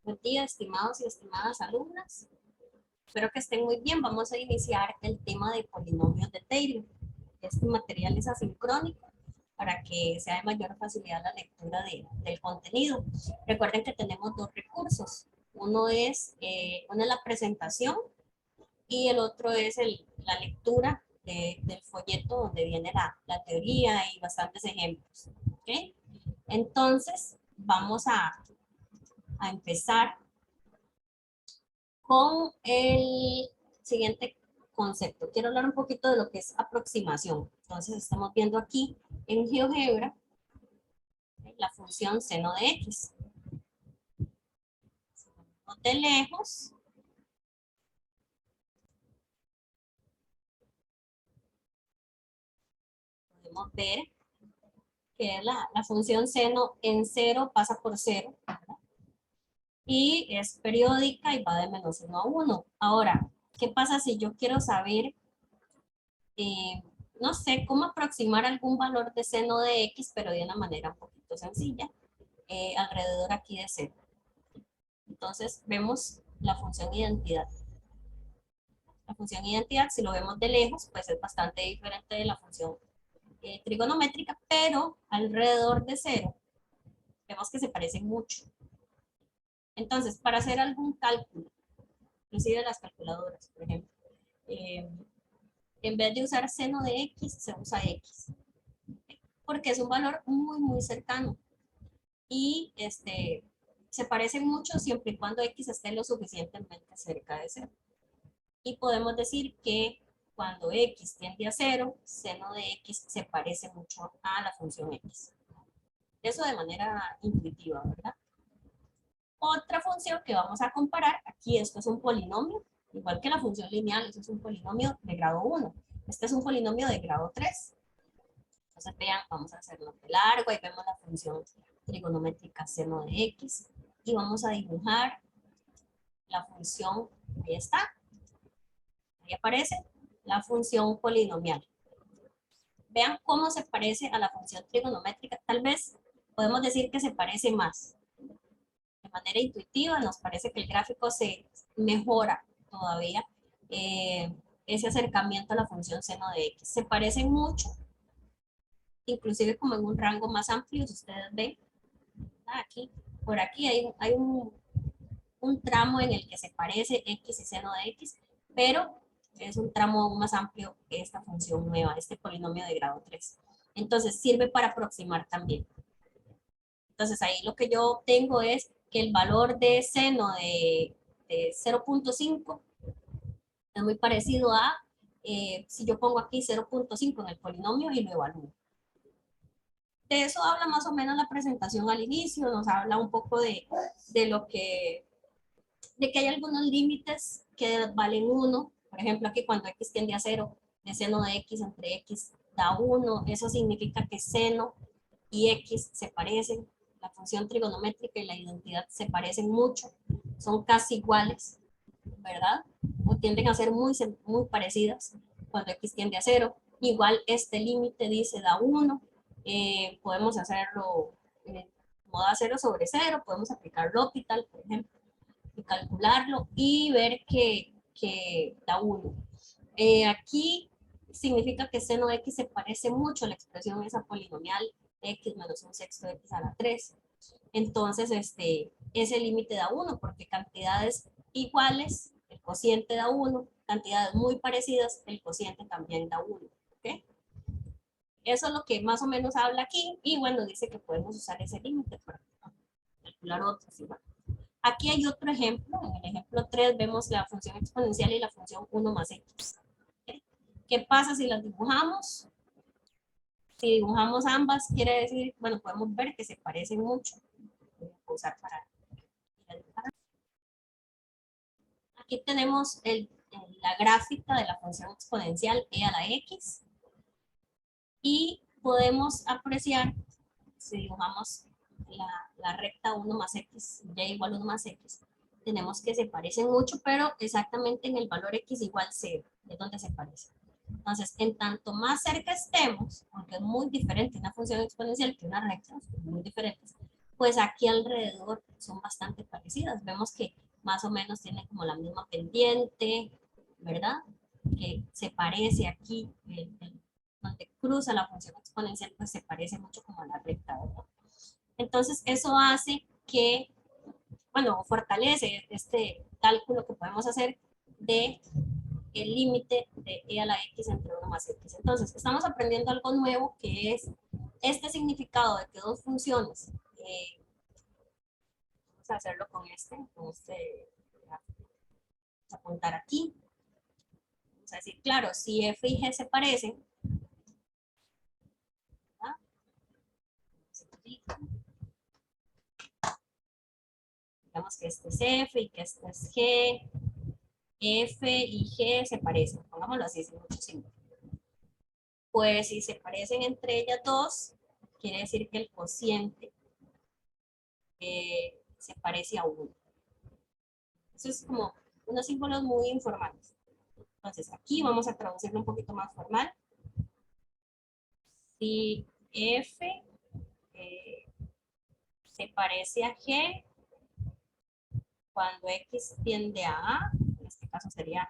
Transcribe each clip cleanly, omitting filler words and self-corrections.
Buen día, estimados y estimadas alumnas. Espero que estén muy bien. Vamos a iniciar el tema de polinomios de Taylor. Este material es asincrónico para que sea de mayor facilidad la lectura del contenido. Recuerden que tenemos dos recursos. Uno es la presentación y el otro es la lectura del folleto donde viene la teoría y bastantes ejemplos. ¿Okay? Entonces, vamos a empezar con el siguiente concepto. Quiero hablar un poquito de lo que es aproximación. Entonces estamos viendo aquí en GeoGebra la función seno de x. De lejos, podemos ver que la función seno en 0 pasa por 0, ¿verdad? Y es periódica y va de menos 1 a 1. Ahora, ¿qué pasa si yo quiero saber no sé, cómo aproximar algún valor de seno de x, pero de una manera un poquito sencilla, alrededor aquí de 0? Entonces vemos la función identidad. La función identidad, si lo vemos de lejos, pues es bastante diferente de la función trigonométrica, pero alrededor de 0 vemos que se parecen mucho. Entonces, para hacer algún cálculo, inclusive las calculadoras, por ejemplo, en vez de usar seno de x, se usa x, porque es un valor muy, muy cercano. Y se parecen mucho siempre y cuando x esté lo suficientemente cerca de 0. Y podemos decir que cuando x tiende a 0, seno de x se parece mucho a la función x. Eso de manera intuitiva, ¿verdad? Otra función que vamos a comparar, aquí esto es un polinomio, igual que la función lineal, eso es un polinomio de grado 1. Este es un polinomio de grado 3. Entonces vean, vamos a hacerlo de largo, ahí vemos la función trigonométrica seno de x y vamos a dibujar la función, ahí está, ahí aparece la función polinomial. Vean cómo se parece a la función trigonométrica. Tal vez podemos decir que se parece más. De manera intuitiva nos parece que el gráfico se mejora todavía ese acercamiento a la función seno de x. Se parecen mucho, inclusive como en un rango más amplio, si ustedes ven. Aquí, por aquí hay un tramo en el que se parece x y seno de x, pero es un tramo aún más amplio que esta función nueva, este polinomio de grado 3. Entonces sirve para aproximar también. Entonces ahí lo que yo obtengo es que el valor de seno de 0.5 es muy parecido a, si yo pongo aquí 0.5 en el polinomio y lo evalúo. De eso habla más o menos la presentación al inicio, nos habla un poco de lo que, de que hay algunos límites que valen 1, por ejemplo aquí cuando x tiende a 0, de seno de x entre x da 1, eso significa que seno y x se parecen, la función trigonométrica y la identidad se parecen mucho, son casi iguales, ¿verdad? O tienden a ser muy, muy parecidas cuando x tiende a 0. Igual este límite dice da 1, podemos hacerlo moda 0 sobre 0, podemos aplicar L'Hopital, por ejemplo, y calcularlo y ver que da 1. Aquí significa que seno de x se parece mucho a la expresión esa polinomial x menos un sexto de x a la 3. Entonces, ese límite da 1 porque cantidades iguales, el cociente da 1, cantidades muy parecidas, el cociente también da 1. ¿Okay? Eso es lo que más o menos habla aquí y bueno, dice que podemos usar ese límite para calcular otros. Igual. Aquí hay otro ejemplo, en el ejemplo 3 vemos la función exponencial y la función 1 más x. ¿Okay? ¿Qué pasa si las dibujamos? Si dibujamos ambas, quiere decir, bueno, podemos ver que se parecen mucho. Voy a usar para dibujar. Aquí tenemos la gráfica de la función exponencial e a la x y podemos apreciar, si dibujamos la recta 1 más x, y igual 1 más x, tenemos que se parecen mucho, pero exactamente en el valor x igual 0, es donde se parecen. Entonces, en tanto más cerca estemos, aunque es muy diferente una función exponencial que una recta, son muy diferentes, pues aquí alrededor son bastante parecidas. Vemos que más o menos tienen como la misma pendiente, ¿verdad? Que se parece aquí, donde cruza la función exponencial, pues se parece mucho como a la recta, ¿verdad? Entonces, eso hace que, bueno, fortalece este cálculo que podemos hacer de el límite de e a la x entre 1 más x. Entonces, estamos aprendiendo algo nuevo que es este significado de que dos funciones, vamos a hacerlo con vamos a apuntar aquí. Vamos a decir, claro, si f y g se parecen, ¿verdad? Digamos que este es f y que este es g, f y g se parecen, pongámoslo así, sin mucho símbolo. Pues si se parecen entre ellas dos, quiere decir que el cociente se parece a 1. Eso es como unos símbolos muy informales. Entonces aquí vamos a traducirlo un poquito más formal. Si f se parece a g cuando x tiende a a, en este caso sería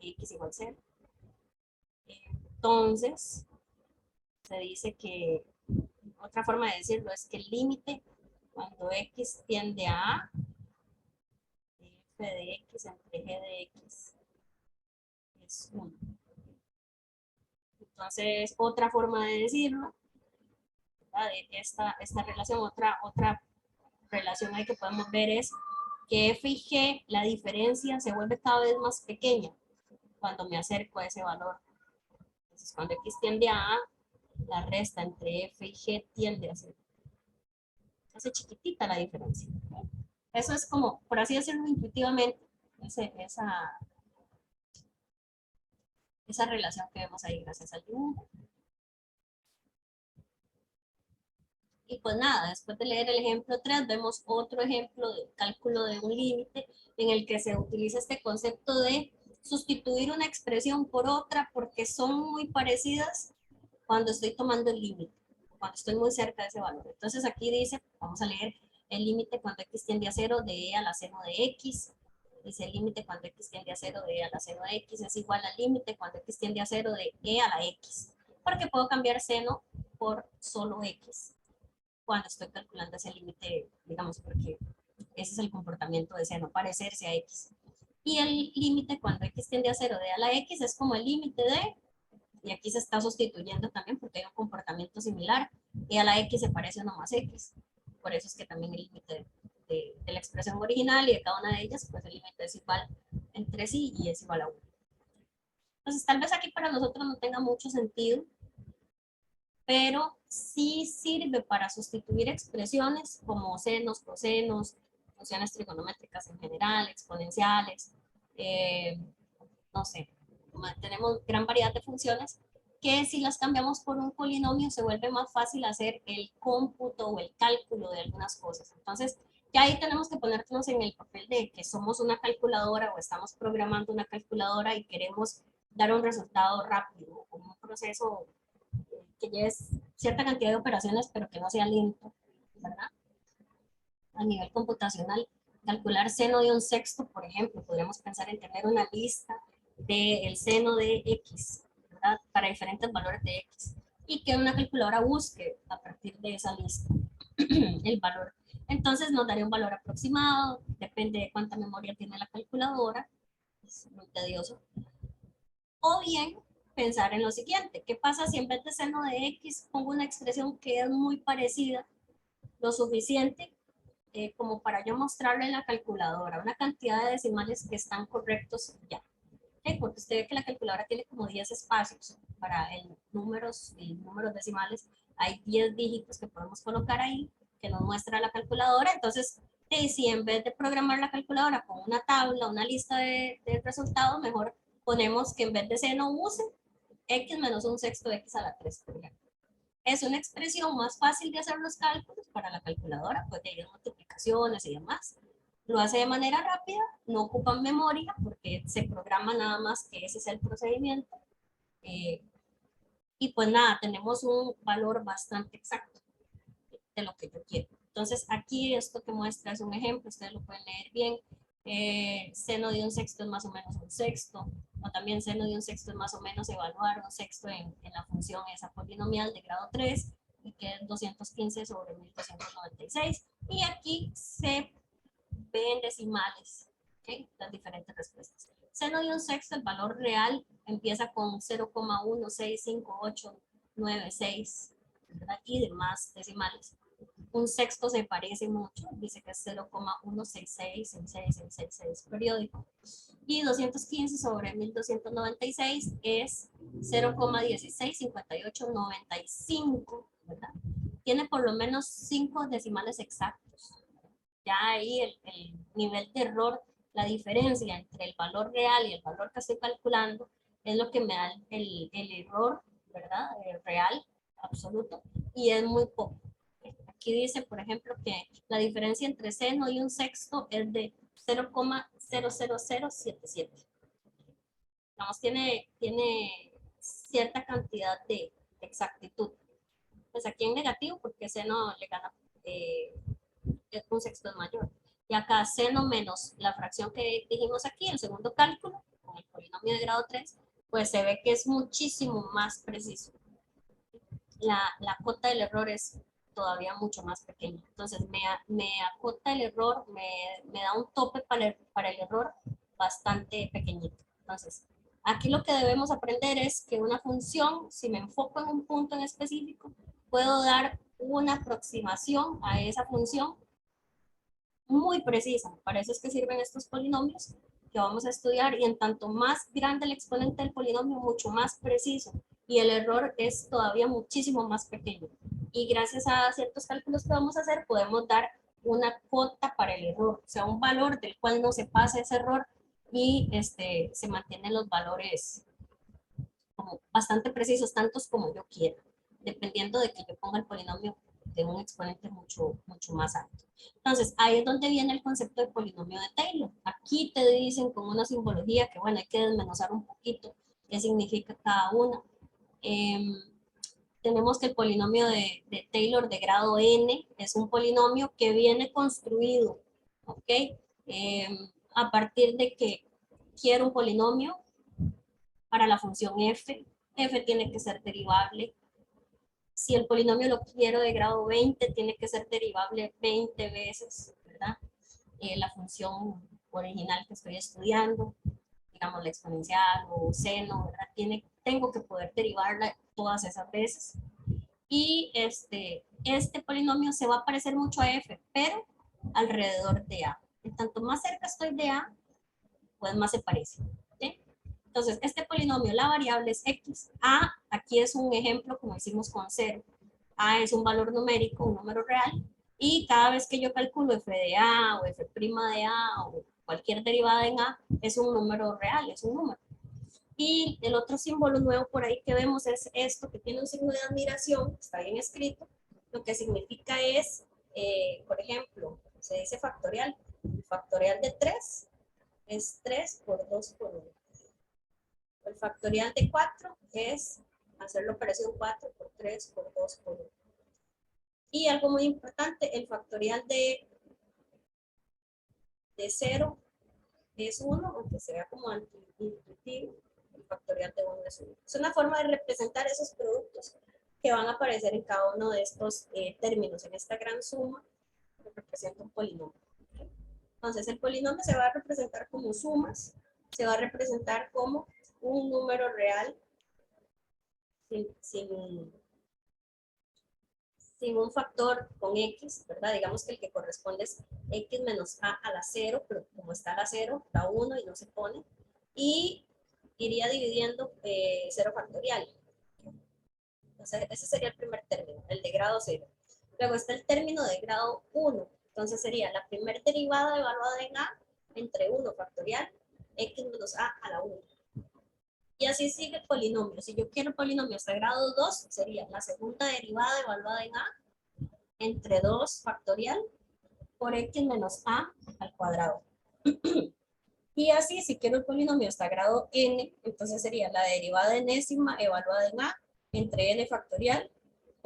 x igual 0. Entonces, se dice que, otra forma de decirlo es que el límite cuando x tiende a f de x entre g de x es 1. Entonces, otra forma de decirlo, ¿verdad? De esta relación, otra relación ahí que podemos ver es que f y g, la diferencia se vuelve cada vez más pequeña cuando me acerco a ese valor. Entonces, cuando x tiende a A, la resta entre f y g tiende a ser. Hace chiquitita la diferencia. ¿Okay? Eso es como, por así decirlo intuitivamente, esa relación que vemos ahí gracias al dibujo. Y pues nada, después de leer el ejemplo 3, vemos otro ejemplo de cálculo de un límite en el que se utiliza este concepto de sustituir una expresión por otra porque son muy parecidas cuando estoy tomando el límite, cuando estoy muy cerca de ese valor. Entonces aquí dice, vamos a leer el límite cuando x tiende a 0 de e a la seno de x. Dice el límite cuando x tiende a 0 de e a la seno de x es igual al límite cuando x tiende a 0 de e a la x. Porque puedo cambiar seno por solo x cuando estoy calculando ese límite, digamos, porque ese es el comportamiento de seno, parecerse a x. Y el límite cuando x tiende a 0 de a la x es como el límite de, y aquí se está sustituyendo también porque hay un comportamiento similar, y a la x se parece a 1 más x. Por eso es que también el límite de la expresión original y de cada una de ellas, pues el límite es igual entre sí y es igual a 1. Entonces, tal vez aquí para nosotros no tenga mucho sentido, pero sí sirve para sustituir expresiones como senos, cosenos, funciones trigonométricas en general, exponenciales, no sé, tenemos gran variedad de funciones que si las cambiamos por un polinomio se vuelve más fácil hacer el cómputo o el cálculo de algunas cosas. Entonces, ya ahí tenemos que ponernos en el papel de que somos una calculadora o estamos programando una calculadora y queremos dar un resultado rápido, un proceso que lleve cierta cantidad de operaciones, pero que no sea lento, ¿verdad? A nivel computacional, calcular seno de un sexto, por ejemplo, podríamos pensar en tener una lista del seno de x, ¿verdad? Para diferentes valores de x, y que una calculadora busque a partir de esa lista el valor. Entonces nos daría un valor aproximado, depende de cuánta memoria tiene la calculadora, es muy tedioso. O bien pensar en lo siguiente, ¿qué pasa si en vez de seno de x pongo una expresión que es muy parecida, lo suficiente como para yo mostrarle en la calculadora una cantidad de decimales que están correctos ya? ¿Okay? Porque usted ve que la calculadora tiene como 10 espacios para números y números decimales, hay 10 dígitos que podemos colocar ahí, que nos muestra la calculadora. Entonces, si en vez de programar la calculadora con una tabla, una lista de resultados, mejor ponemos que en vez de seno use x menos un sexto de x a la 3, por ejemplo. Es una expresión más fácil de hacer los cálculos para la calculadora, pues de multiplicaciones y demás. Lo hace de manera rápida, no ocupan memoria porque se programa nada más que ese es el procedimiento. Y pues nada, tenemos un valor bastante exacto de lo que yo quiero. Entonces aquí esto que muestra es un ejemplo, ustedes lo pueden leer bien. Seno de un sexto es más o menos un sexto, o también seno de un sexto es más o menos evaluar un sexto en la función esa polinomial de grado 3, y que es 215 sobre 1296. Y aquí se ven decimales, ¿okay? Las diferentes respuestas. Seno de un sexto, el valor real empieza con 0,1658896, ¿verdad? Y demás decimales. Un sexto se parece mucho, dice que es 0,1666666 periódico. Y 215 sobre 1296 es 0,165895, ¿verdad? Tiene por lo menos 5 decimales exactos. Ya ahí el nivel de error, la diferencia entre el valor real y el valor que estoy calculando, es lo que me da el error, ¿verdad? El real, absoluto, y es muy poco. Aquí dice, por ejemplo, que la diferencia entre seno y un sexto es de 0,00077. Digamos, tiene cierta cantidad de exactitud. Pues aquí en negativo, porque seno le gana un sexto es mayor. Y acá seno menos la fracción que dijimos aquí, el segundo cálculo, con el polinomio de grado 3, pues se ve que es muchísimo más preciso. La cota del error es todavía mucho más pequeña. Entonces me acota el error, me da un tope para el error bastante pequeñito. Entonces, aquí lo que debemos aprender es que una función, si me enfoco en un punto en específico, puedo dar una aproximación a esa función muy precisa. Para eso es que sirven estos polinomios que vamos a estudiar, y en tanto más grande el exponente del polinomio, mucho más preciso, y el error es todavía muchísimo más pequeño. Y gracias a ciertos cálculos que vamos a hacer, podemos dar una cota para el error, o sea, un valor del cual no se pasa ese error, y se mantienen los valores como bastante precisos, tantos como yo quiera, dependiendo de que yo ponga el polinomio de un exponente mucho más alto. Entonces, ahí es donde viene el concepto de polinomio de Taylor. Aquí te dicen con una simbología que, bueno, hay que desmenuzar un poquito qué significa cada una. Tenemos que el polinomio de Taylor de grado n es un polinomio que viene construido, ¿ok? A partir de que quiero un polinomio para la función f, f tiene que ser derivable. Si el polinomio lo quiero de grado 20, tiene que ser derivable 20 veces, ¿verdad? La función original que estoy estudiando, digamos la exponencial o seno, ¿verdad? Tengo que poder derivarla todas esas veces. Y este polinomio se va a parecer mucho a f, pero alrededor de a. En tanto más cerca estoy de a, pues más se parece. ¿Sí? Entonces, este polinomio, la variable es x. A, aquí es un ejemplo como hicimos con 0. A es un valor numérico, un número real, y cada vez que yo calculo f de a o f' de a o cualquier derivada en a, es un número real, es un número. Y el otro símbolo nuevo por ahí que vemos es esto, que tiene un signo de admiración, está bien escrito. Lo que significa es, por ejemplo, se dice factorial. El factorial de 3 es 3 por 2 por 1. El factorial de 4 es hacerlo parecido 4 por 3 por 2 por 1. Y algo muy importante, el factorial de 0 es 1, aunque se vea como antiintuitivo. El factorial de 1 es 1. Es una forma de representar esos productos que van a aparecer en cada uno de estos términos. En esta gran suma que representa un polinomio. Entonces, el polinomio se va a representar como sumas, se va a representar como un número real sin un factor con x, ¿verdad? Digamos que el que corresponde es x menos a la 0, pero como está a la 0, da 1 y no se pone. Y iría dividiendo 0 factorial. Entonces, ese sería el primer término, el de grado 0. Luego está el término de grado 1. Entonces sería la primera derivada evaluada en a entre 1 factorial, x menos a la 1. Y así sigue el polinomio. Si yo quiero el polinomio hasta grado 2, sería la segunda derivada evaluada en a entre 2 factorial por x menos a al cuadrado. Y así, si quiero el polinomio hasta grado n, entonces sería la derivada enésima evaluada en a entre n factorial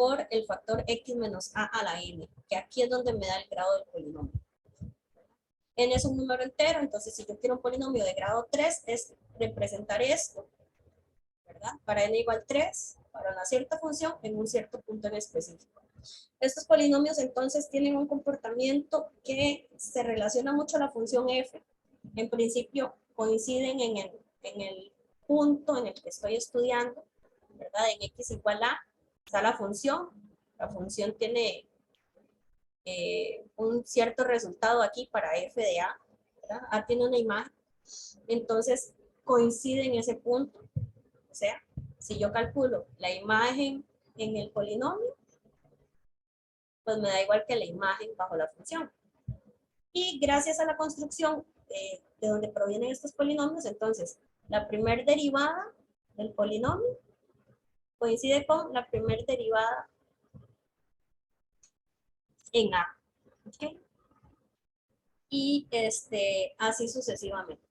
por el factor x menos a la n, que aquí es donde me da el grado del polinomio. N es un número entero, entonces si yo quiero un polinomio de grado 3, es representar esto, ¿verdad? Para n igual 3, para una cierta función en un cierto punto en específico. Estos polinomios entonces tienen un comportamiento que se relaciona mucho a la función f. En principio coinciden en el punto en el que estoy estudiando, ¿verdad? En x igual a está la función tiene un cierto resultado aquí para f de a, ¿verdad? A tiene una imagen, entonces coincide en ese punto, o sea, si yo calculo la imagen en el polinomio, pues me da igual que la imagen bajo la función. Y gracias a la construcción de donde provienen estos polinomios, entonces, la primer derivada del polinomio coincide con la primer derivada en A. ¿Okay? Y así sucesivamente.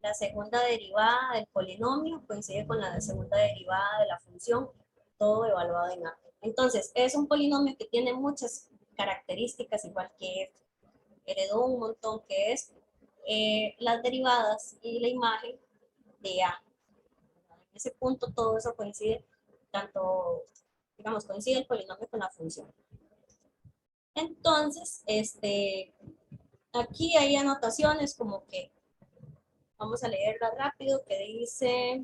La segunda derivada del polinomio coincide con la segunda derivada de la función, todo evaluado en A. Entonces, es un polinomio que tiene muchas características, igual que F. Heredó un montón, que es las derivadas y la imagen de A. En ese punto todo eso coincide, tanto, digamos, coincide el polinomio con la función. Entonces, aquí hay anotaciones como que, vamos a leerla rápido, que dice,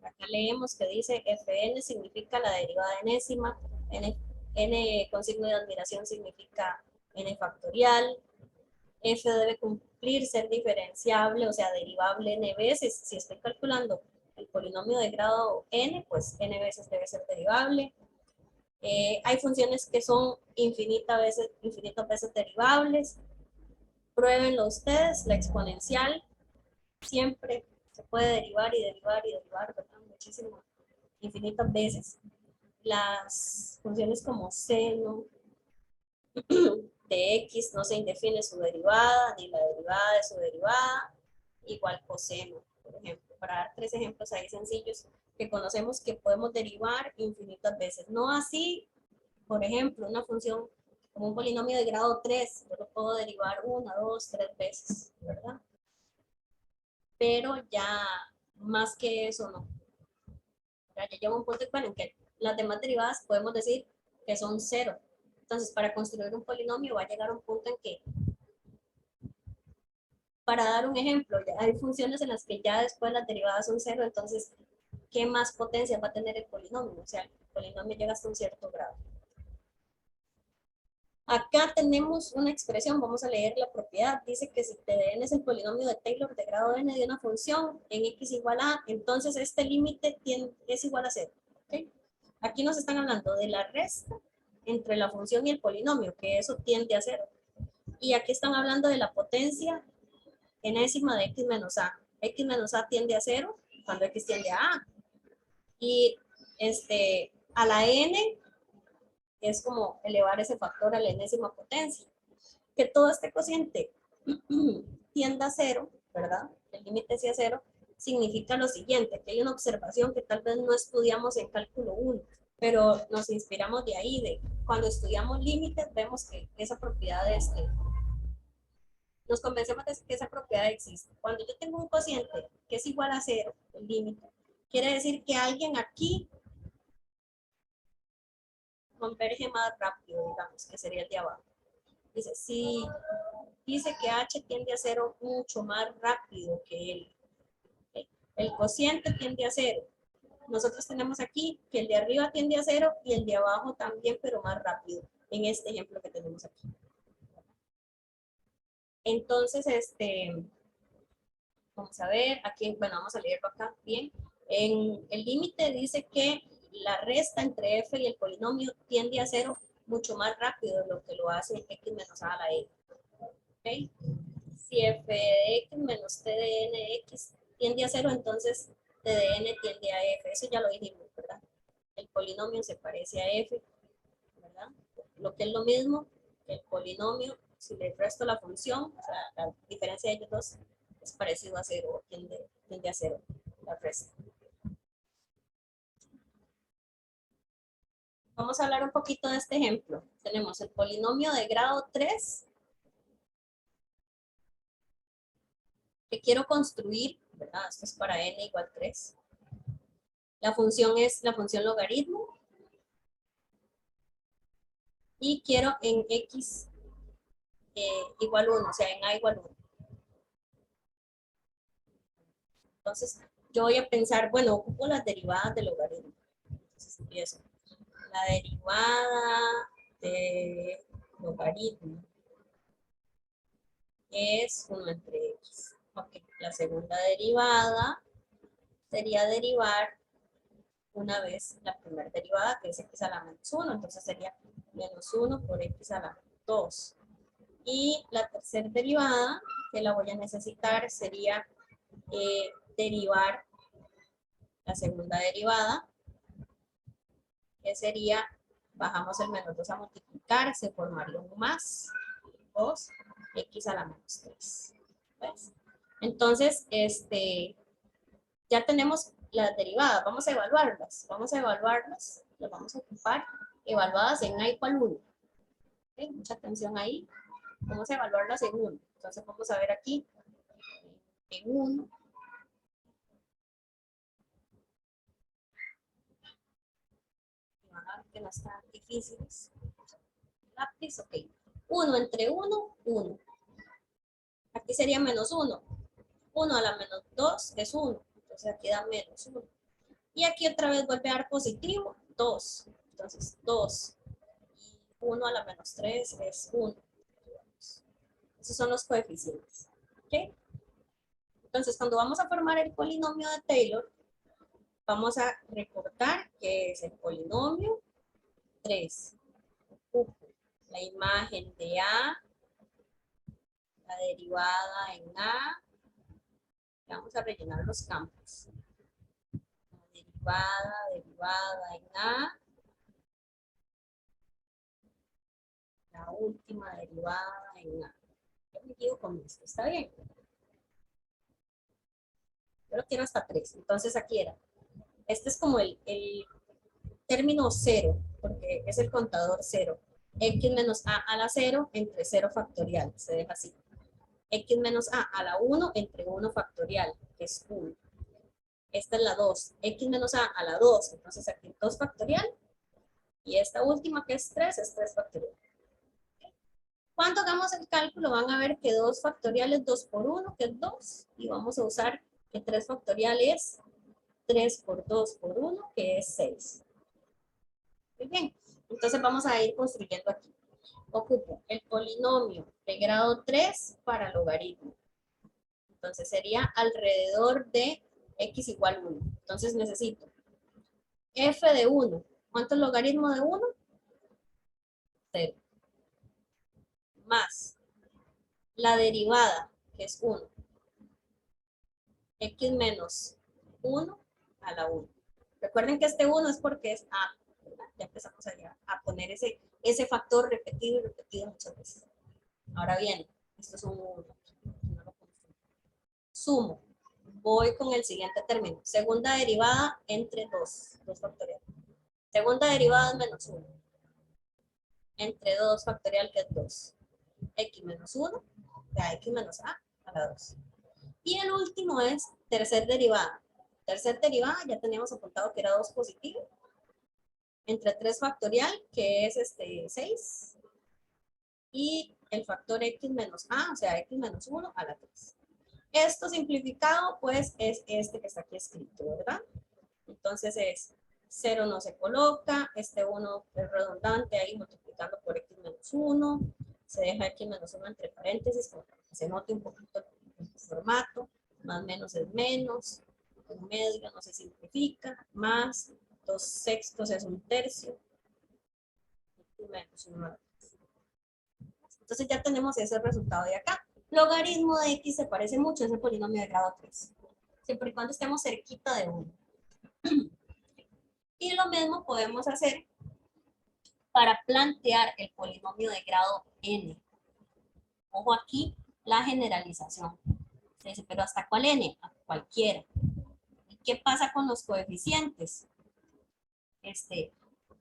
acá leemos que dice Fn significa la derivada enésima, n con signo de admiración significa n factorial, f debe cumplir ser diferenciable, o sea, derivable n veces. Si estoy calculando el polinomio de grado n, pues n veces debe ser derivable. Hay funciones que son infinitas veces derivables. Pruébenlo ustedes, la exponencial siempre se puede derivar y derivar y derivar, ¿verdad? Muchísimo, infinitas veces. Las funciones como seno de x no se indefine su derivada, ni la derivada de su derivada, igual coseno, por ejemplo. Para dar 3 ejemplos ahí sencillos que conocemos que podemos derivar infinitas veces. No así, por ejemplo, una función como un polinomio de grado 3, yo lo puedo derivar 1, 2, 3 veces, ¿verdad? Pero ya más que eso no. Ya llega un punto en que las demás derivadas podemos decir que son 0. Entonces, para construir un polinomio va a llegar un punto en que, para dar un ejemplo, ya hay funciones en las que ya después las derivadas son 0, entonces, ¿qué más potencia va a tener el polinomio? O sea, el polinomio llega hasta un cierto grado. Acá tenemos una expresión, vamos a leer la propiedad, dice que si Tdn es el polinomio de Taylor de grado n de una función en x igual a, entonces este límite es igual a 0. ¿Okay? Aquí nos están hablando de la resta entre la función y el polinomio, que eso tiende a 0. Y aquí están hablando de la potencia enésima de x menos a. X menos a tiende a 0 cuando x tiende a a. Y a la n es como elevar ese factor a la enésima potencia. Que todo este cociente tienda a 0, ¿verdad? El límite sea 0, significa lo siguiente, que hay una observación que tal vez no estudiamos en cálculo 1, pero nos inspiramos de ahí, de cuando estudiamos límites, vemos que esa propiedad nos convencemos de que esa propiedad existe. Cuando yo tengo un cociente que es igual a 0, el límite, quiere decir que alguien aquí converge más rápido, digamos, que sería el de abajo. Dice, si dice que h tiende a 0 mucho más rápido que él, el cociente tiende a 0. Nosotros tenemos aquí que el de arriba tiende a 0 y el de abajo también, pero más rápido, en este ejemplo que tenemos aquí. Entonces, vamos a ver, aquí, bueno, vamos a leerlo acá bien. En el límite dice que la resta entre f y el polinomio tiende a 0 mucho más rápido de lo que lo hace x menos a la e. ¿Okay? Si f de x menos t de n de x tiende a 0, entonces t de n tiende a f. Eso ya lo dijimos, ¿verdad? El polinomio se parece a f, ¿verdad? Lo que es lo mismo que el polinomio si le resto la función, o sea, la diferencia de ellos dos es parecido a 0, o tiende a 0, la resta. Vamos a hablar un poquito de este ejemplo. Tenemos el polinomio de grado 3 que quiero construir, ¿verdad? Esto es para n igual 3. La función es la función logaritmo. Y quiero en x igual 1, o sea, en a igual 1. Entonces, yo voy a pensar, bueno, ocupo las derivadas del logaritmo. Entonces, empiezo. La derivada de logaritmo es 1 entre x. Ok, la segunda derivada sería derivar una vez la primera derivada, que es x a la menos 1. Entonces sería menos 1 por x a la menos 2. Y la tercera derivada que la voy a necesitar sería derivar la segunda derivada, que sería, bajamos el menos 2 a multiplicar, se formaría un más 2, x a la menos 3. ¿Ves? Entonces, ya tenemos las derivadas, vamos a evaluarlas, las vamos a ocupar evaluadas en a igual 1. ¿Okay? Mucha atención ahí, vamos a evaluarlas en 1. Entonces vamos a ver aquí, en 1, que no están difíciles. Lápiz, ok. 1 entre 1, 1. Aquí sería menos 1. 1 a la menos 2 es 1. Entonces aquí da menos 1. Y aquí otra vez vuelve a dar positivo, 2. Entonces 2. Y 1 a la menos 3 es 1. Esos son los coeficientes. ¿Ok? Entonces cuando vamos a formar el polinomio de Taylor, vamos a recordar que es el polinomio 3. Ocupo la imagen de A, la derivada en A. Vamos a rellenar los campos. Derivada en A. La última derivada en A. Yo me quedo con esto, ¿está bien? Yo lo quiero hasta 3. Entonces aquí era. Este es como el término 0, porque es el contador 0. X menos A a la 0 entre 0 factorial. Se deja así. X menos A a la 1 entre 1 factorial, que es 1. Esta es la 2. X menos A la 2. Entonces aquí 2 factorial. Y esta última que es 3 factorial. Cuando hagamos el cálculo van a ver que 2 factorial es 2 por 1, que es 2. Y vamos a usar que 3 factorial es 3 por 2 por 1, que es 6. Muy bien. Entonces vamos a ir construyendo aquí. Ocupo el polinomio de grado 3 para logaritmo. Entonces sería alrededor de x igual 1. Entonces necesito f de 1. ¿Cuánto es logaritmo de 1? 0. Más la derivada, que es 1. X menos 1 a la 1. Recuerden que este 1 es porque es A. ¿Verdad? Ya empezamos a poner ese factor repetido y repetido muchas veces. Ahora bien, esto es un 1. No sumo. Voy con el siguiente término. Segunda derivada entre 2. 2 factorial. Segunda derivada es menos 1. Entre 2 factorial, que es 2. X menos 1, o sea, X menos a la 2. Y el último es tercer derivada. Tercer derivada ya teníamos apuntado que era 2 positivo. Entre 3 factorial, que es 6. Y el factor x menos a, o sea, x menos 1 a la 3. Esto simplificado, pues, es este que está aquí escrito, ¿verdad? Entonces es 0 no se coloca, este 1 es redundante ahí multiplicando por x menos 1. Se deja x menos 1 entre paréntesis, para que se note un poquito el formato. Más menos es menos, en medio no se simplifica, más 2/6 es 1/3, menos 1. Entonces ya tenemos ese resultado de acá. Logaritmo de x se parece mucho a ese polinomio de grado 3, siempre y cuando estemos cerquita de 1. Y lo mismo podemos hacer para plantear el polinomio de grado n. Ojo aquí, la generalización. Se dice, pero ¿hasta cuál n? A cualquiera. ¿Y qué pasa con los coeficientes?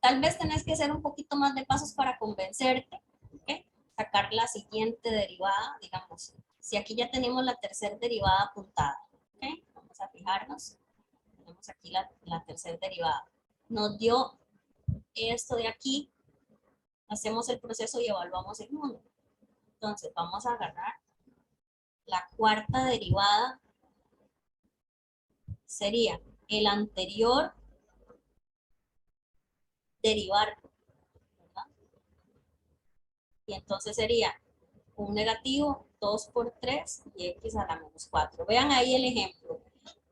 Tal vez tenés que hacer un poquito más de pasos para convencerte, ¿ok? Sacar la siguiente derivada, digamos. Si aquí ya tenemos la tercera derivada apuntada, ¿ok? Vamos a fijarnos. Tenemos aquí la tercera derivada. Nos dio esto de aquí. Hacemos el proceso y evaluamos en 1. Entonces, vamos a agarrar la cuarta derivada. Sería el anterior derivar, ¿verdad? Y entonces sería un negativo, 2 por 3 y x a la menos 4. Vean ahí el ejemplo.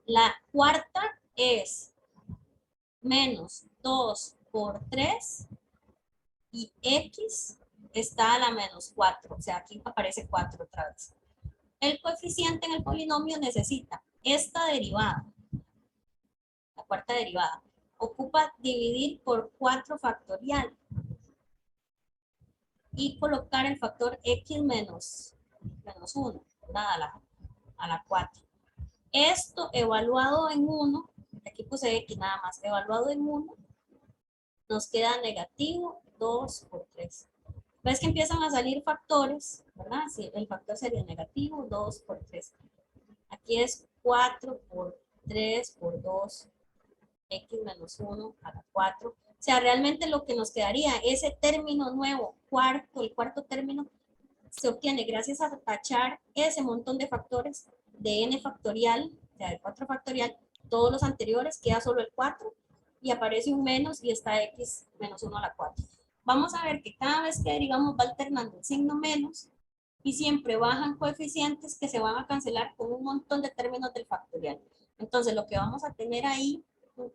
La cuarta es menos 2 por 3 y x está a la menos 4. O sea, aquí aparece 4 otra vez. El coeficiente en el polinomio necesita esta derivada, la cuarta derivada, ocupa dividir por 4 factorial y colocar el factor x menos 1, ¿verdad? A la 4. Esto evaluado en 1, aquí puse x nada más, evaluado en 1, nos queda negativo 2 por 3. ¿Ves que empiezan a salir factores? ¿Verdad? Sí, el factor sería negativo 2 por 3. Aquí es 4 por 3 por 2, x menos 1 a la 4. O sea, realmente lo que nos quedaría, ese término nuevo, el cuarto término, se obtiene gracias a tachar ese montón de factores de n factorial, o sea, de 4 factorial, todos los anteriores, queda solo el 4 y aparece un menos y está x menos 1 a la 4. Vamos a ver que cada vez que derivamos va alternando el signo menos y siempre bajan coeficientes que se van a cancelar con un montón de términos del factorial. Entonces lo que vamos a tener ahí,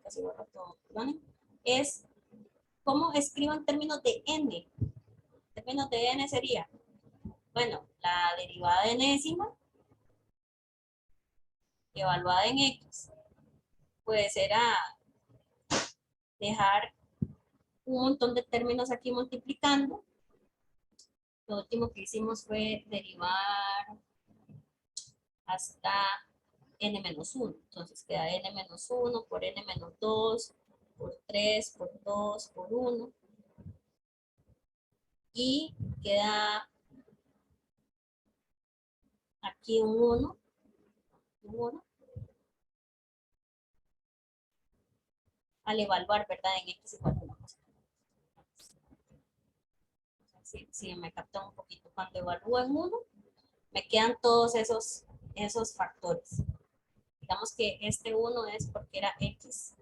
casi borro todo, ¿vale? Es cómo escribo en términos de n. Términos de n sería, bueno, la derivada de enésima evaluada en x, pues era dejar un montón de términos aquí multiplicando. Lo último que hicimos fue derivar hasta n-1. Entonces queda n-1 por n-2, por 3, por 2, por 1. Y queda aquí un 1. Al evaluar, ¿verdad? En x igual a 1. Si me capta un poquito. Cuando evalúo en 1, me quedan todos esos factores. Digamos que este 1 es porque era x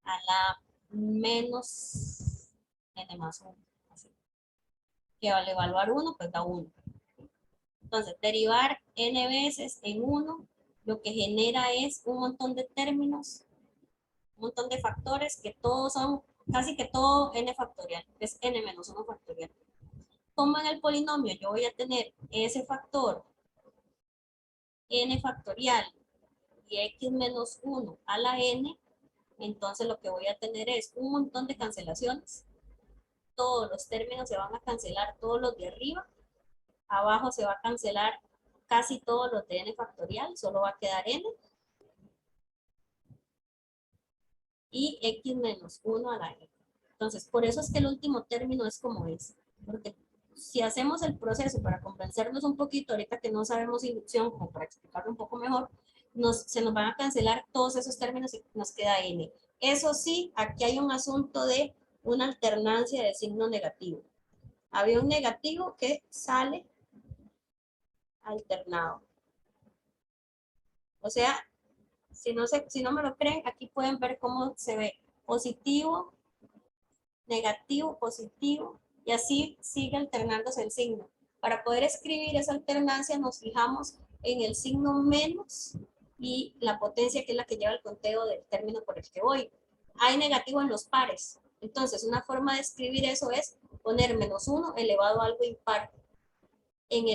a la menos n más 1. Así. Que al evaluar 1, pues da 1. Entonces, derivar n veces en 1, lo que genera es un montón de términos, un montón de factores que todos son, casi que todo n factorial, es n menos 1 factorial. Como en el polinomio yo voy a tener ese factor n factorial y x menos 1 a la n, entonces lo que voy a tener es un montón de cancelaciones. Todos los términos se van a cancelar, todos los de arriba. Abajo se va a cancelar casi todos los de n factorial, solo va a quedar n. Y x menos 1 a la n. Entonces, por eso es que el último término es como es. Porque si hacemos el proceso para convencernos un poquito, ahorita que no sabemos inducción, como para explicarlo un poco mejor, se nos van a cancelar todos esos términos y nos queda n. Eso sí, aquí hay un asunto de una alternancia de signo negativo. Había un negativo que sale alternado. O sea, si no me lo creen, aquí pueden ver cómo se ve positivo, negativo, positivo, y así sigue alternándose el signo. Para poder escribir esa alternancia nos fijamos en el signo menos y la potencia, que es la que lleva el conteo del término por el que voy. Hay negativo en los pares. Entonces, una forma de escribir eso es poner menos 1 elevado a algo impar en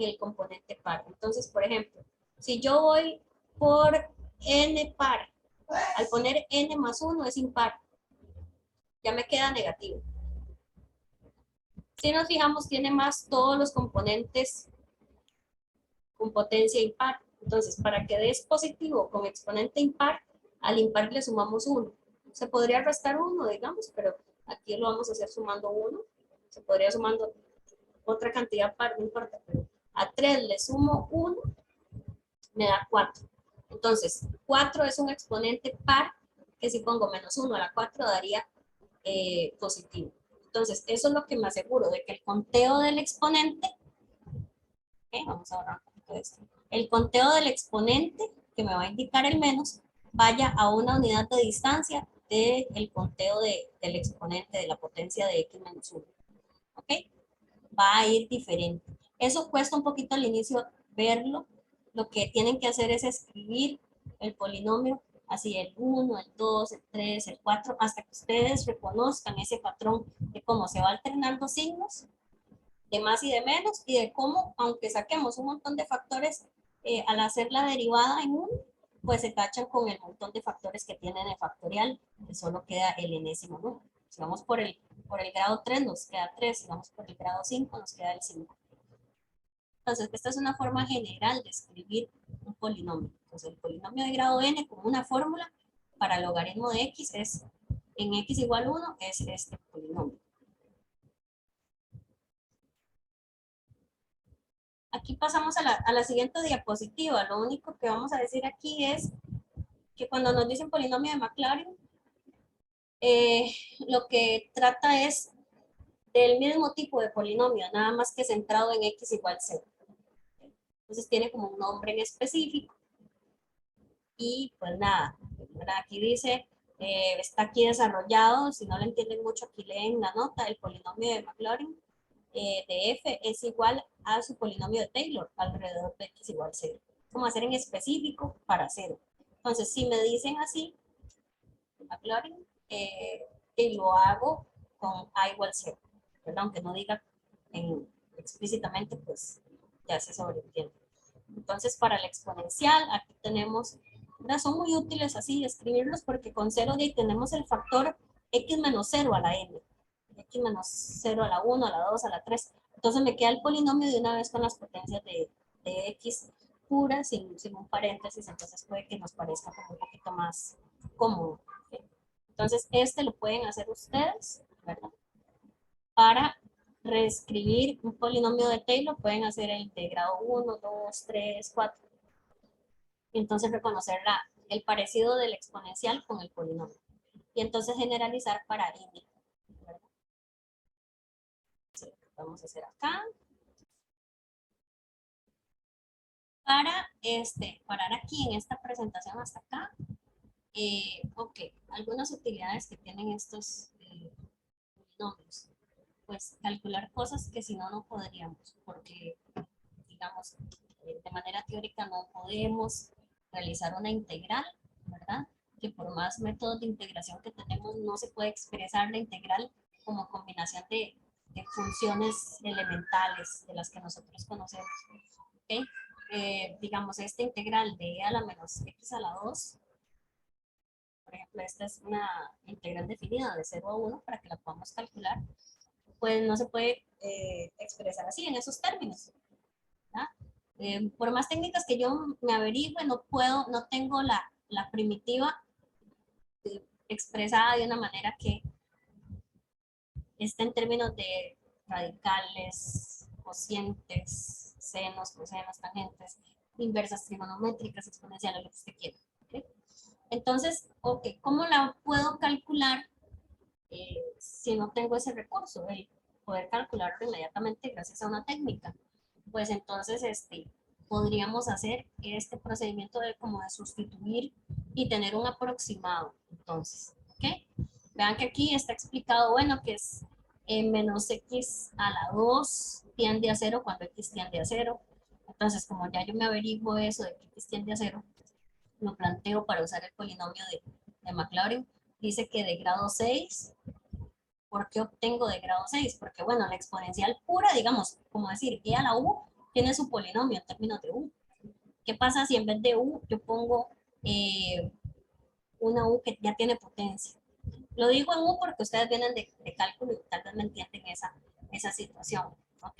el componente par. Entonces, por ejemplo, si yo voy por n par, al poner n más 1 es impar, ya me queda negativo. Si nos fijamos, tiene más todos los componentes con potencia impar. Entonces, para que dé positivo con exponente impar, al impar le sumamos 1. Se podría restar 1, digamos, pero aquí lo vamos a hacer sumando 1. Se podría sumando otra cantidad par, no importa, pero a 3 le sumo 1, me da 4. Entonces, 4 es un exponente par, que si pongo menos 1 a la 4 daría positivo. Entonces, eso es lo que me aseguro, de que el conteo del exponente, vamos a ahorrar un poquito de esto, el conteo del exponente, que me va a indicar el menos, vaya a una unidad de distancia del conteo del exponente de la potencia de x menos 1. ¿Ok? Va a ir diferente. Eso cuesta un poquito al inicio verlo. Lo que tienen que hacer es escribir el polinomio, así el 1, el 2, el 3, el 4, hasta que ustedes reconozcan ese patrón de cómo se va alternando signos, de más y de menos, y de cómo, aunque saquemos un montón de factores, al hacer la derivada en 1, pues se tachan con el montón de factores que tienen el factorial, que solo queda el enésimo número. Si vamos por el grado 3 nos queda 3, si vamos por el grado 5 nos queda el 5. Entonces, esta es una forma general de escribir un polinomio. Entonces, el polinomio de grado n como una fórmula para el logaritmo de x es, en x igual 1, es este polinomio. Aquí pasamos a la siguiente diapositiva. Lo único que vamos a decir aquí es que cuando nos dicen polinomio de Maclaurin, lo que trata es del mismo tipo de polinomio, nada más que centrado en x igual 0. Entonces tiene como un nombre en específico. Y pues nada, aquí dice, está aquí desarrollado, si no lo entienden mucho, aquí leen la nota, el polinomio de Maclaurin de f es igual a su polinomio de Taylor, alrededor de x igual 0. Como hacer en específico para 0. Entonces, si me dicen así, Maclaurin, y lo hago con a igual 0, ¿verdad? Aunque no diga explícitamente, pues ya se sobreentiende. Entonces, para el exponencial, aquí tenemos, son muy útiles así escribirlos porque con 0 tenemos el factor x menos 0 a la n, x menos 0 a la 1, a la 2, a la 3. Entonces me queda el polinomio de una vez con las potencias de x puras, sin un paréntesis, entonces puede que nos parezca como un poquito más cómodo. ¿Okay? Entonces, este lo pueden hacer ustedes, ¿verdad? Para reescribir un polinomio de Taylor, pueden hacer el de grado 1, 2, 3, 4. Y entonces reconocer el parecido del exponencial con el polinomio. Y entonces generalizar para n. Sí, vamos a hacer acá. Para parar aquí en esta presentación hasta acá. Ok, algunas utilidades que tienen estos polinomios. Pues calcular cosas que si no, no podríamos, porque digamos, de manera teórica no podemos realizar una integral, ¿verdad? Que por más métodos de integración que tenemos, no se puede expresar la integral como combinación de funciones elementales de las que nosotros conocemos. ¿Okay? Digamos, esta integral de e a la menos x a la 2, por ejemplo, esta es una integral definida de 0 a 1 para que la podamos calcular, pues no se puede expresar así en esos términos. Por más técnicas que yo me averigüe, no tengo la primitiva expresada de una manera que esté en términos de radicales, cocientes, senos, cosenos, tangentes, inversas trigonométricas, exponenciales, lo que usted quiera. ¿Okay? Entonces, ¿cómo la puedo calcular si no tengo ese recurso? El poder calcularlo inmediatamente gracias a una técnica. Pues entonces, podríamos hacer este procedimiento como de sustituir y tener un aproximado. Entonces, ¿ok? Vean que aquí está explicado, bueno, que es menos x a la 2 tiende a 0 cuando x tiende a 0. Entonces, como ya yo me averiguo eso de que x tiende a 0, lo planteo para usar el polinomio de Maclaurin. Dice que de grado 6, ¿por qué obtengo de grado 6? Porque, bueno, la exponencial pura, digamos, como decir, e a la u tiene su polinomio en términos de u. ¿Qué pasa si en vez de u yo pongo una u que ya tiene potencia? Lo digo en u porque ustedes vienen de cálculo y tal vez me entienden esa situación, ¿ok?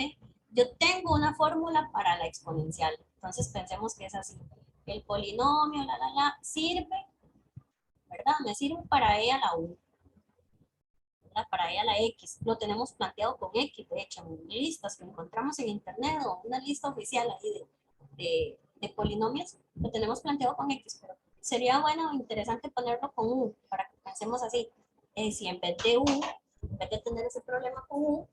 yo tengo una fórmula para la exponencial. Entonces pensemos que es así. El polinomio, sirve, ¿verdad? Me sirve para e a la u, ¿verdad? Para e a la x. Lo tenemos planteado con x, de hecho, en listas que encontramos en internet o una lista oficial ahí de polinomios, lo tenemos planteado con x, pero sería bueno o interesante ponerlo con u, para que pensemos así. Si en vez de u, en vez de tener ese problema con u,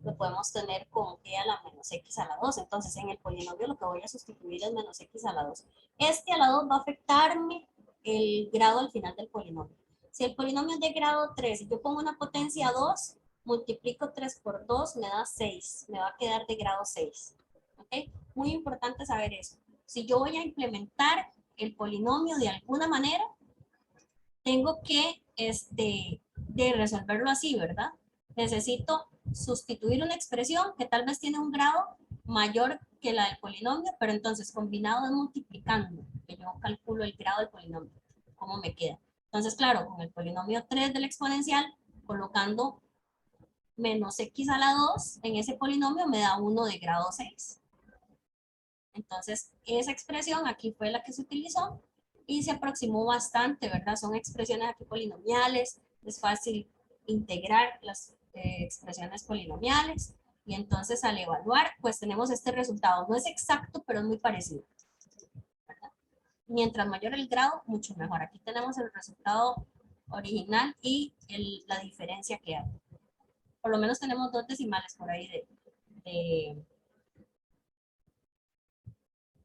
lo podemos tener con e a la menos x a la 2. Entonces, en el polinomio lo que voy a sustituir es menos x a la 2. Este a la 2 va a afectarme el grado al final del polinomio. Si el polinomio es de grado 3 y yo pongo una potencia 2, multiplico 3 por 2, me da 6. Me va a quedar de grado 6. ¿Ok? Muy importante saber eso. Si yo voy a implementar el polinomio de alguna manera, tengo que de resolverlo así, ¿verdad? Necesito sustituir una expresión que tal vez tiene un grado mayor que la del polinomio, pero entonces combinado de multiplicando, que yo calculo el grado del polinomio, ¿cómo me queda? Entonces, claro, con el polinomio 3 del exponencial, colocando menos x a la 2 en ese polinomio me da 1 de grado 6. Entonces, esa expresión aquí fue la que se utilizó y se aproximó bastante, ¿verdad? Son expresiones aquí polinomiales, es fácil integrar las expresiones polinomiales y entonces al evaluar, pues tenemos este resultado. No es exacto, pero es muy parecido, ¿verdad? Mientras mayor el grado, mucho mejor. Aquí tenemos el resultado original y la diferencia que hay. Por lo menos tenemos dos decimales por ahí de,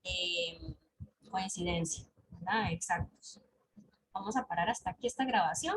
de coincidencia, ¿verdad? Exactos. Vamos a parar hasta aquí esta grabación